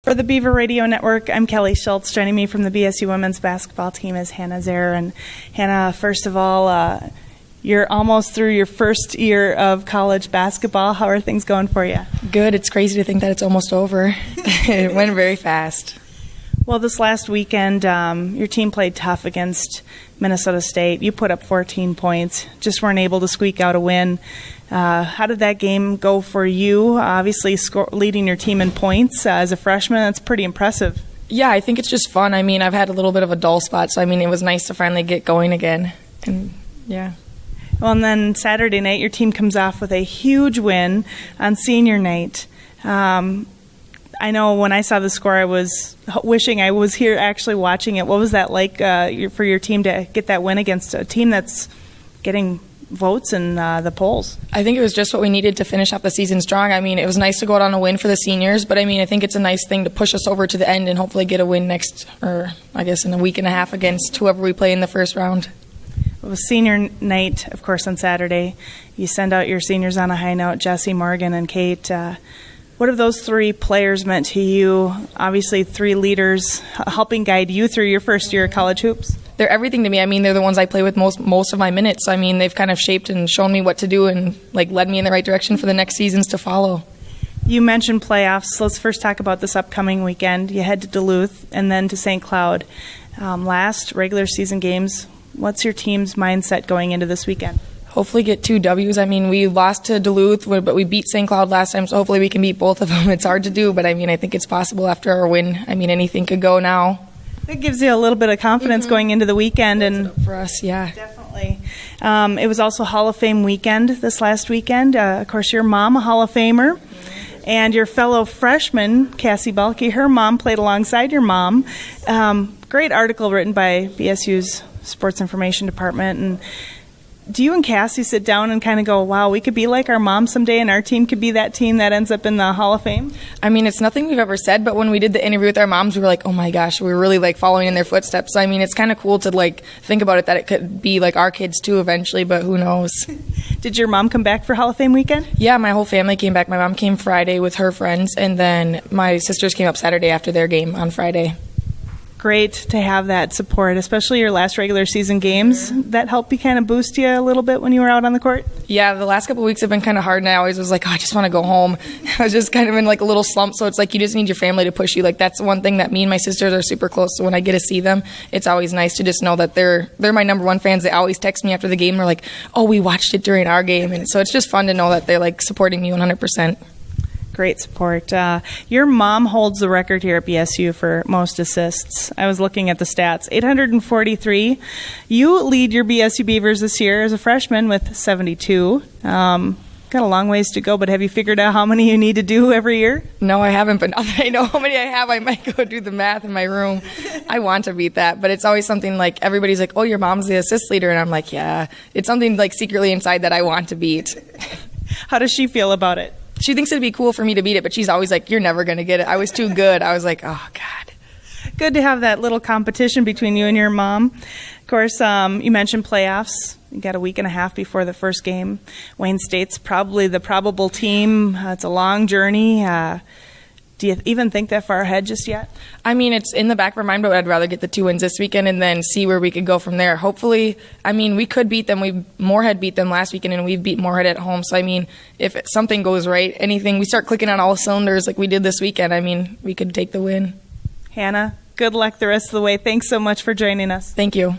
For the Beaver Radio Network, I'm Kelly Schultz. Joining me from the BSU women's basketball team is Hanna Zerr. And Hanna, first of all, you're almost through your first year of college basketball. How are things going for you? Good. It's crazy to think that it's almost over. It went very fast. Well, this last weekend, your team played tough against Minnesota State. You put up 14 points, just weren't able to squeak out a win. How did that game go for you? Obviously, leading your team in points as a freshman, that's pretty impressive. Yeah, I think it's just fun. I mean, I've had a little bit of a dull spot, so I mean, it was nice to finally get going again. And yeah. Well, and then Saturday night, your team comes off with a huge win on senior night. I know when I saw the score, I was wishing I was here actually watching it. What was that like for your team to get that win against a team that's getting votes in the polls? I think it was just what we needed to finish off the season strong. I mean, it was nice to go out on a win for the seniors, but I mean, I think it's a nice thing to push us over to the end and hopefully get a win next, or I guess in a week and a half against whoever we play in the first round. It was senior night, of course, on Saturday. You send out your seniors on a high note, Jesse, Morgan, and Kate. What have those three players meant to you? Obviously, three leaders helping guide you through your first year of college hoops. They're everything to me. I mean, they're the ones I play with most of my minutes. I mean, they've kind of shaped and shown me what to do and like led me in the right direction for the next seasons to follow. You mentioned playoffs. Let's first talk about this upcoming weekend. You head to Duluth and then to St. Cloud. Last regular season games, what's your team's mindset going into this weekend? Hopefully get 2 W's. I mean, we lost to Duluth, but we beat St. Cloud last time, so hopefully we can beat both of them. It's hard to do, but I mean, I think it's possible after our win. I mean, anything could go now. It gives you a little bit of confidence going into the weekend. And for us, yeah. Definitely. It was also Hall of Fame weekend this last weekend. Of course, your mom, a Hall of Famer, and your fellow freshman, Cassie Balke, her mom played alongside your mom. Great article written by BSU's Sports Information Department. And do you and Cassie sit down and kind of go, wow, we could be like our mom someday and our team could be that team that ends up in the Hall of Fame? I mean, it's nothing we've ever said, but when we did the interview with our moms, we were like, oh my gosh, we were really like following in their footsteps. So, I mean, it's kind of cool to like think about it that it could be like our kids too eventually, but who knows? Did your mom come back for Hall of Fame weekend? Yeah, my whole family came back. My mom came Friday with her friends, and then my sisters came up Saturday after their game on Friday. Great to have that support, especially your last regular season games. That helped you kind of boost you a little bit when you were out on the court? Yeah, the last couple of weeks have been kind of hard, and I always was like, oh, I just want to go home. I was just kind of in like a little slump, so it's like you just need your family to push you. Like that's one thing that me and my sisters are super close, so when I get to see them, it's always nice to just know that they're my number one fans. They always text me after the game. They're like, oh, we watched it during our game, and so it's just fun to know that they're like supporting me 100%. Great support. Your mom holds the record here at BSU for most assists. I was looking at the stats, 843. You lead your BSU Beavers this year as a freshman with 72. Got a long ways to go, but have you figured out how many you need to do every year? No, I haven't, but now that I know how many I have, I might go do the math in my room. I want to beat that, but it's always something like everybody's like, oh, your mom's the assist leader, and I'm like, yeah. It's something like secretly inside that I want to beat. How does she feel about it? She thinks it'd be cool for me to beat it, but she's always like, you're never going to get it. I was too good. I was like, oh, God. Good to have that little competition between you and your mom. Of course, you mentioned playoffs. You got a week and a half before the first game. Wayne State's probably the probable team. It's a long journey. Do you even think that far ahead just yet? I mean, it's in the back of our mind, but I'd rather get the 2 wins this weekend and then see where we could go from there. Hopefully, I mean, we could beat them. Moorhead beat them last weekend, and we beat Moorhead at home. So, I mean, if something goes right, we start clicking on all cylinders like we did this weekend, I mean, we could take the win. Hanna, good luck the rest of the way. Thanks so much for joining us. Thank you.